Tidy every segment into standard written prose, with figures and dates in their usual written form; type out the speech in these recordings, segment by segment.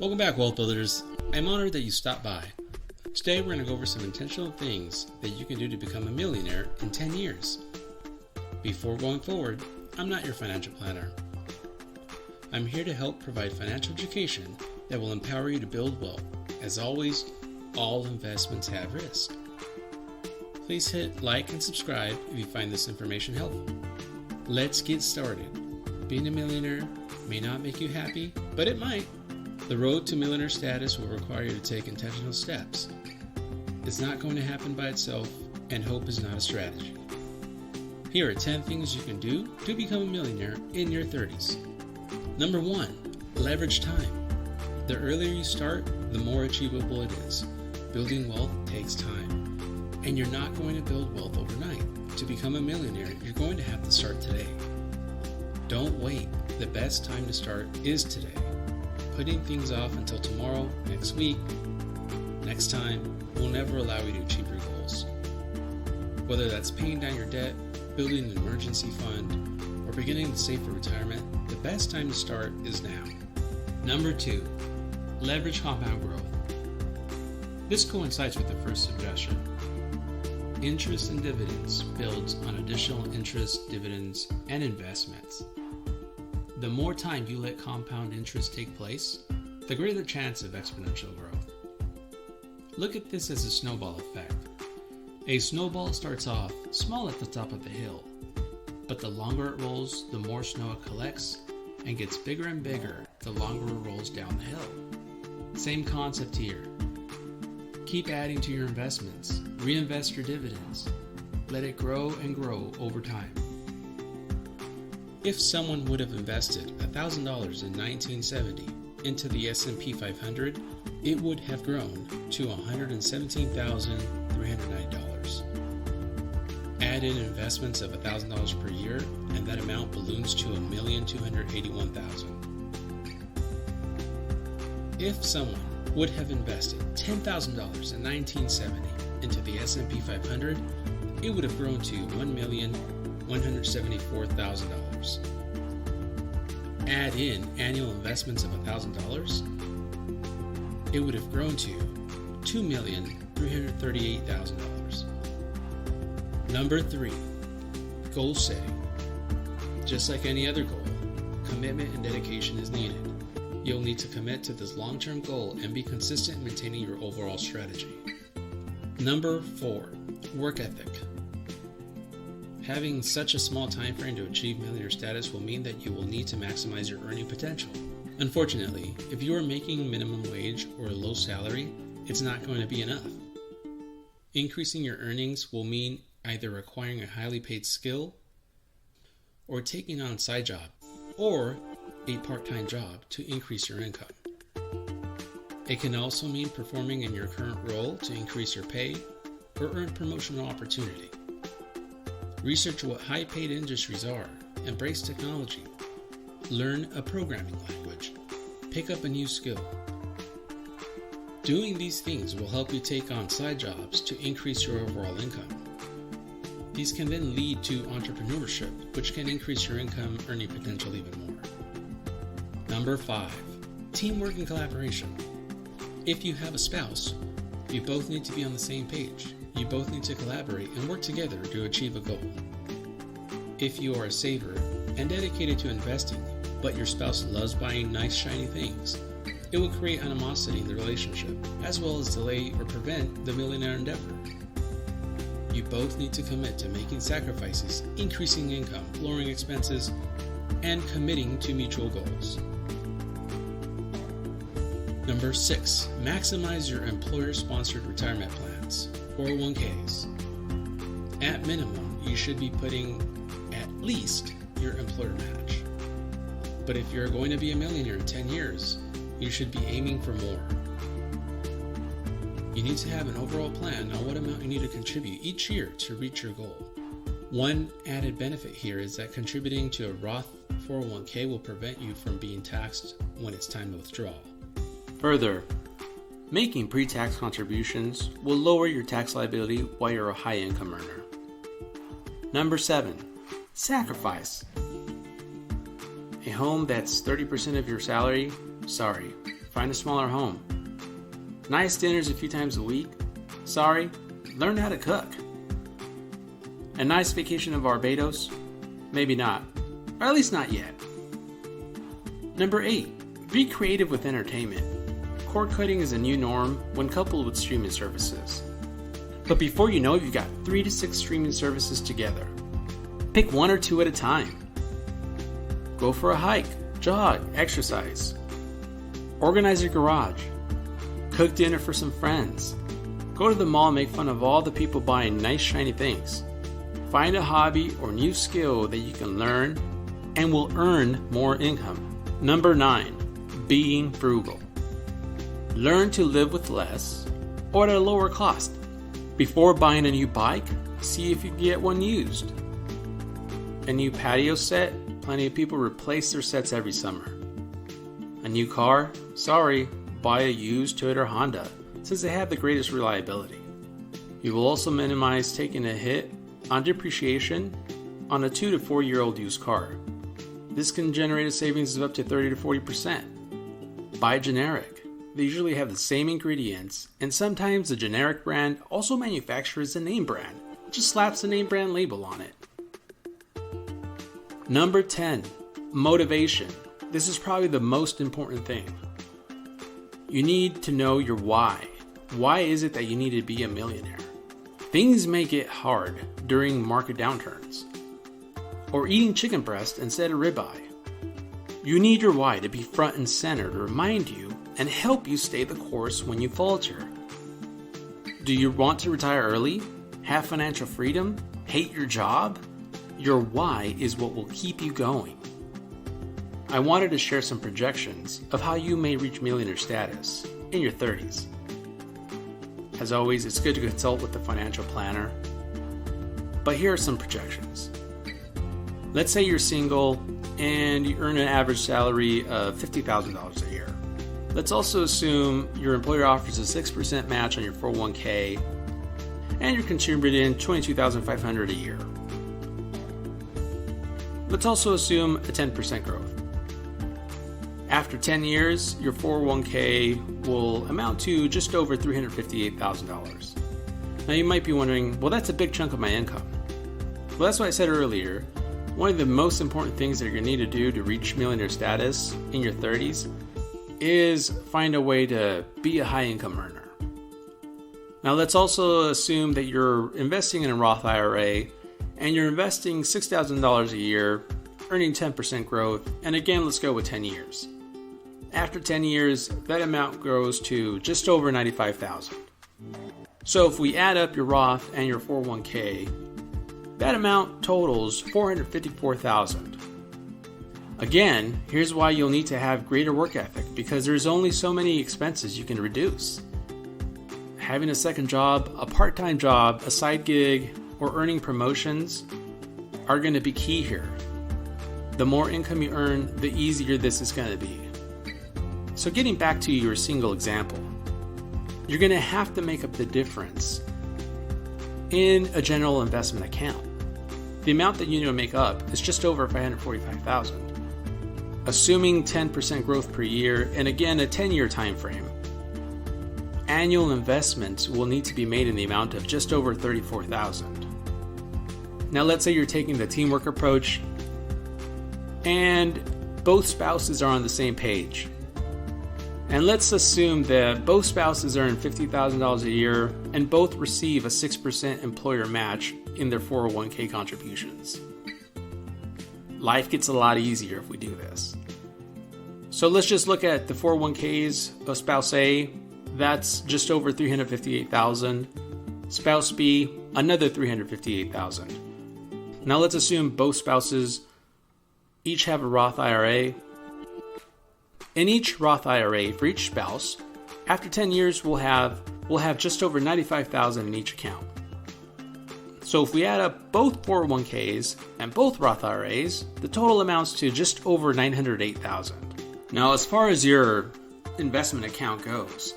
Welcome back, Wealth Builders. I'm honored that you stopped by. Today we're going to go over some intentional things that you can do to become a millionaire in 10 years. Before going forward, I'm not your financial planner. I'm here to help provide financial education that will empower you to build wealth. As always, all investments have risk. Please hit like and subscribe if you find this information helpful. Let's get started. Being a millionaire may not make you happy, but it might. The road to millionaire status will require you to take intentional steps. It's not going to happen by itself, and hope is not a strategy. Here are 10 things you can do to become a millionaire in your 30s. Number 1, leverage time. The earlier you start, the more achievable it is. Building wealth takes time, and you're not going to build wealth overnight. To become a millionaire, you're going to have to start today. Don't wait. The best time to start is today. Putting things off until tomorrow, next week, next time will never allow you to achieve your goals. Whether that's paying down your debt, building an emergency fund, or beginning to save for retirement, the best time to start is now. Number 2, leverage compound growth. This coincides with the first suggestion. Interest and dividends builds on additional interest, dividends, and investments. The more time you let compound interest take place, the greater chance of exponential growth. Look at this as a snowball effect. A snowball starts off small at the top of the hill, but the longer it rolls, the more snow it collects, and gets bigger and bigger the longer it rolls down the hill. Same concept here. Keep adding to your investments, reinvest your dividends, let it grow and grow over time. If someone would have invested $1,000 in 1970 into the S&P 500, it would have grown to $117,390. Add in investments of $1,000 per year, and that amount balloons to $1,281,000. If someone would have invested $10,000 in 1970 into the S&P 500, it would have grown to $1,174,000. Add in annual investments of $1,000, it would have grown to $2,338,000. Number 3, goal setting. Just like any other goal, commitment and dedication is needed. You'll need to commit to this long-term goal and be consistent in maintaining your overall strategy. Number 4, work ethic. Having such a small time frame to achieve millionaire status will mean that you will need to maximize your earning potential. Unfortunately, if you are making minimum wage or a low salary, it's not going to be enough. Increasing your earnings will mean either acquiring a highly paid skill or taking on a side job or a part-time job to increase your income. It can also mean performing in your current role to increase your pay or earn promotional opportunity. Research what high-paid industries are, embrace technology, learn a programming language, pick up a new skill. Doing these things will help you take on side jobs to increase your overall income. These can then lead to entrepreneurship, which can increase your income earning potential even more. Number 5, teamwork and collaboration. If you have a spouse, you both need to be on the same page. You both need to collaborate and work together to achieve a goal. If you are a saver and dedicated to investing, but your spouse loves buying nice shiny things, it will create animosity in the relationship, as well as delay or prevent the millionaire endeavor. You both need to commit to making sacrifices, increasing income, lowering expenses, and committing to mutual goals. Number 6, maximize your employer-sponsored retirement plans, 401ks. At minimum, you should be putting at least your employer match. But if you're going to be a millionaire in 10 years, you should be aiming for more. You need to have an overall plan on what amount you need to contribute each year to reach your goal. One added benefit here is that contributing to a Roth 401k will prevent you from being taxed when it's time to withdraw. Further, making pre-tax contributions will lower your tax liability while you're a high income earner. Number 7, sacrifice. A home that's 30% of your salary? Sorry, Find a smaller home. Nice dinners a few times a week? Sorry, learn how to cook. A nice vacation in Barbados? Maybe not, or at least not yet. Number 8, be creative with entertainment. Cord cutting is a new norm when coupled with streaming services. But before you know it, you've got 3 to 6 streaming services together. Pick 1 or 2 at a time. Go for a hike, jog, exercise. Organize your garage. Cook dinner for some friends. Go to the mall and make fun of all the people buying nice shiny things. Find a hobby or new skill that you can learn and will earn more income. Number 9, being frugal. Learn to live with less or at a lower cost. Before buying a new bike, see if you can get one used. A new patio set, plenty of people replace their sets every summer. A new car, sorry, buy a used Toyota or Honda since they have the greatest reliability. You will also minimize taking a hit on depreciation on a 2 to 4 year old used car. This can generate a savings of up to 30 to 40%. Buy generic. They usually have the same ingredients, and sometimes the generic brand also manufactures the name brand, just slaps the name brand label on it. Number 10, motivation. This is probably the most important thing. You need to know your why. Why is it that you need to be a millionaire? Things may get hard during market downturns, or eating chicken breast instead of ribeye. You need your why to be front and center to remind you and help you stay the course when you falter. Do you want to retire early? Have financial freedom? Hate your job? Your why is what will keep you going. I wanted to share some projections of how you may reach millionaire status in your 30s. As always, it's good to consult with a financial planner. But here are some projections. Let's say you're single and you earn an average salary of $50,000 a year. Let's also assume your employer offers a 6% match on your 401k and you're contributing $22,500 a year. Let's also assume a 10% growth. After 10 years, your 401k will amount to just over $358,000. Now you might be wondering, well, that's a big chunk of my income. Well, that's what I said earlier. One of the most important things that you're going to need to do to reach millionaire status in your 30s is find a way to be a high income earner. Now let's also assume that you're investing in a Roth IRA and you're investing $6,000 a year, earning 10% growth, and again, let's go with 10 years. After 10 years, that amount grows to just over $95,000. So if we add up your Roth and your 401k, that amount totals $454,000. Again, here's why you'll need to have greater work ethic, because there's only so many expenses you can reduce. Having a second job, a part-time job, a side gig, or earning promotions are going to be key here. The more income you earn, the easier this is going to be. So getting back to your single example, you're going to have to make up the difference in a general investment account. The amount that you need to make up is just over $545,000. Assuming 10% growth per year, and again a 10-year time frame, annual investments will need to be made in the amount of just over $34,000. Now let's say you're taking the teamwork approach and both spouses are on the same page. And let's assume that both spouses earn $50,000 a year and both receive a 6% employer match in their 401k contributions. Life gets a lot easier if we do this. So let's just look at the 401ks of spouse A. That's just over $358,000. Spouse B, another $358,000. Now let's assume both spouses each have a Roth IRA. In each Roth IRA for each spouse, after 10 years we'll have just over $95,000 in each account. So if we add up both 401ks and both Roth IRAs, the total amounts to just over $908,000. Now as far as your investment account goes,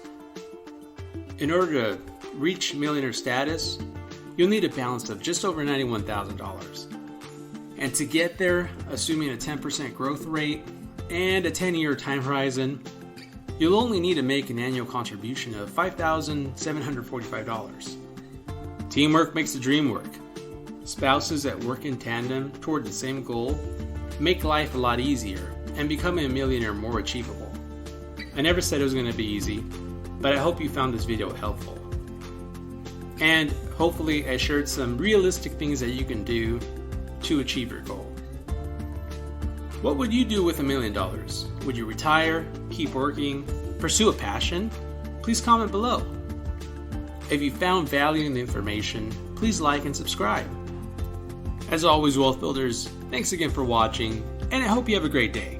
in order to reach millionaire status, you'll need a balance of just over $91,000. And to get there, assuming a 10% growth rate and a 10-year time horizon, You'll only need to make an annual contribution of $5,745. Teamwork makes the dream work. Spouses that work in tandem toward the same goal make life a lot easier and becoming a millionaire more achievable. I never said it was going to be easy, but I hope you found this video helpful. And hopefully I shared some realistic things that you can do to achieve your goal. What would you do with $1 million? Would you retire, keep working, pursue a passion? Please comment below. If you found value in the information, please like and subscribe. As always, Wealth Builders, thanks again for watching, and I hope you have a great day.